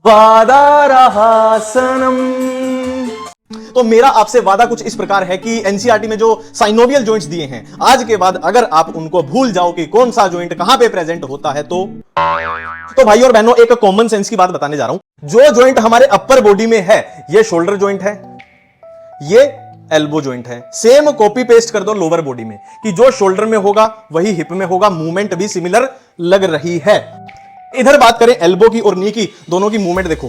वादा रहा सनम। तो मेरा आपसे वादा कुछ इस प्रकार है कि एनसीईआरटी में जो साइनोवियल जॉइंट्स दिए हैं, आज के बाद अगर आप उनको भूल जाओ कि कौन सा जॉइंट कहां पे प्रेजेंट होता है, तो भाई और बहनों एक कॉमन सेंस की बात बताने जा रहा हूं। जो जॉइंट हमारे अपर बॉडी में है, ये शोल्डर जॉइंट है, ये एल्बो जॉइंट है। सेम कॉपी पेस्ट कर दो लोअर बॉडी में कि जो शोल्डर में होगा वही हिप में होगा, मूवमेंट भी सिमिलर लग रही है। इधर बात करें एल्बो की और नी की, दोनों की मूवमेंट देखो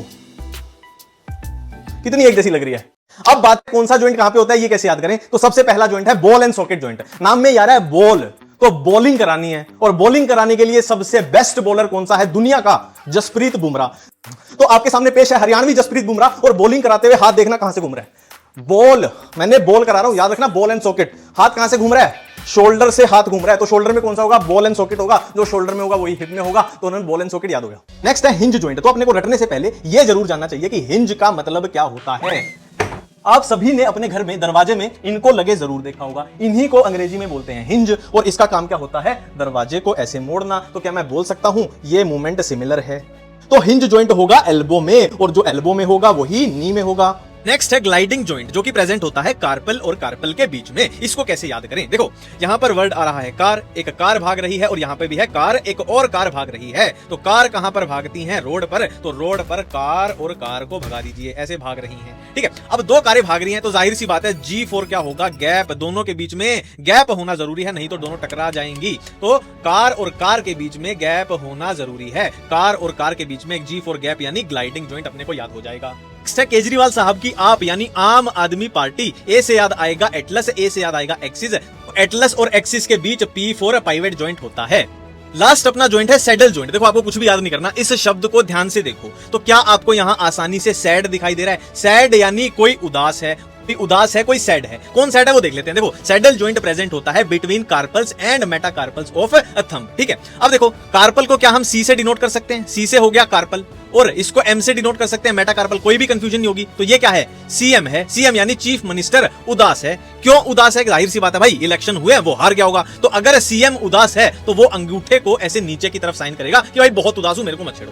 कितनी एक जैसी लग रही है। अब बात कौन सा जॉइंट कहां पे होता है, ये कैसे याद करें, तो सबसे पहला जॉइंट है बॉल एंड सॉकेट जॉइंट। नाम में यार है बॉल, तो बॉलिंग करानी है, और बॉलिंग कराने के लिए सबसे बेस्ट बॉलर कौन सा है दुनिया का, जसप्रीत बुमराह। तो आपके सामने पेश है हरियाणवी जसप्रीत बुमराह, और बॉलिंग कराते हुए हाथ देखना कहां से घूम रहा है, बॉल, मैंने बॉल करा रहा हूं, याद रखना बॉल एंड सॉकेट। हाथ कहां से घूम रहा है, शोल्डर से हाथ घूम रहा है, तो शोल्डर में कौन सा होगा, बॉल एंड सॉकेट होगा। जो शोल्डर में होगा वही हिप में होगा, तो उन्होंने बॉल एंड सॉकेट याद हो गया। नेक्स्ट है हिंज जॉइंट। तो अपने को रटने से पहले यह जरूर जानना चाहिए कि हिंज का मतलब क्या होता है। आप सभी ने अपने घर में दरवाजे में इनको लगे जरूर देखा होगा, इन्हीं को अंग्रेजी में बोलते हैं हिंज, और इसका काम क्या होता है, दरवाजे को ऐसे मोड़ना। तो क्या मैं बोल सकता हूं ये मूवमेंट सिमिलर है, तो हिंज जॉइंट होगा एल्बो में, और जो एल्बो में होगा वही नी में होगा। नेक्स्ट है ग्लाइडिंग जॉइंट, जो कि प्रेजेंट होता है कार्पल और कार्पल के बीच में। इसको कैसे याद करें, देखो यहां पर वर्ड आ रहा है कार, एक कार भाग रही है, और यहां पे भी है कार, एक और कार भाग रही है। तो कार कहां पर भागती हैं, रोड पर, तो रोड पर कार और कार को भगा दीजिए, ऐसे भाग रही हैं। ठीक है, अब दो कारें भाग रही हैं, तो जाहिर सी बात है G4 क्या होगा, गैप, दोनों के बीच में गैप होना जरूरी है, नहीं तो दोनों टकरा जाएंगी। तो कार और कार के बीच में गैप होना जरूरी है, कार और कार के बीच में एक G4 गैप यानी ग्लाइडिंग जॉइंट अपने को याद हो जाएगा। नेक्स्ट है केजरीवाल साहब की आप यानी आम आदमी पार्टी। ए से याद आएगा एटलस, ए से याद आएगा एक्सिस, एटलस और एक्सिस के बीच P4 पाइवेट जॉइंट होता है। लास्ट अपना जॉइंट है सैडल जॉइंट। देखो आपको कुछ भी याद नहीं करना, इस शब्द को ध्यान से देखो। तो क्या आपको यहां आसानी से सैड दिखाई दे रहा है, सैड यानी कोई उदास है, उदास है, कोई सैड है, कौन सैड है वो देख लेते हैं। देखो सैडल जॉइंट प्रेजेंट होता है between carpals and metacarpals of thumb. ठीक है, अब देखो कार्पल को क्या हम सी से डिनोट कर सकते हैं, सी से हो गया कार्पल, और इसको एम से डिनोट कर सकते हैं मेटाकार्पल, कोई भी कंफ्यूजन नहीं होगी। तो ये क्या है, सीएम है, सीएम यानी चीफ मिनिस्टर उदास है। क्यों उदास है, जाहिर सी बात है भाई, इलेक्शन हुए वो हार गया होगा। तो अगर सीएम उदास है तो वो अंगूठे को ऐसे नीचे की तरफ साइन करेगा कि भाई बहुत उदास हूं, मेरे को मत छेड़ो।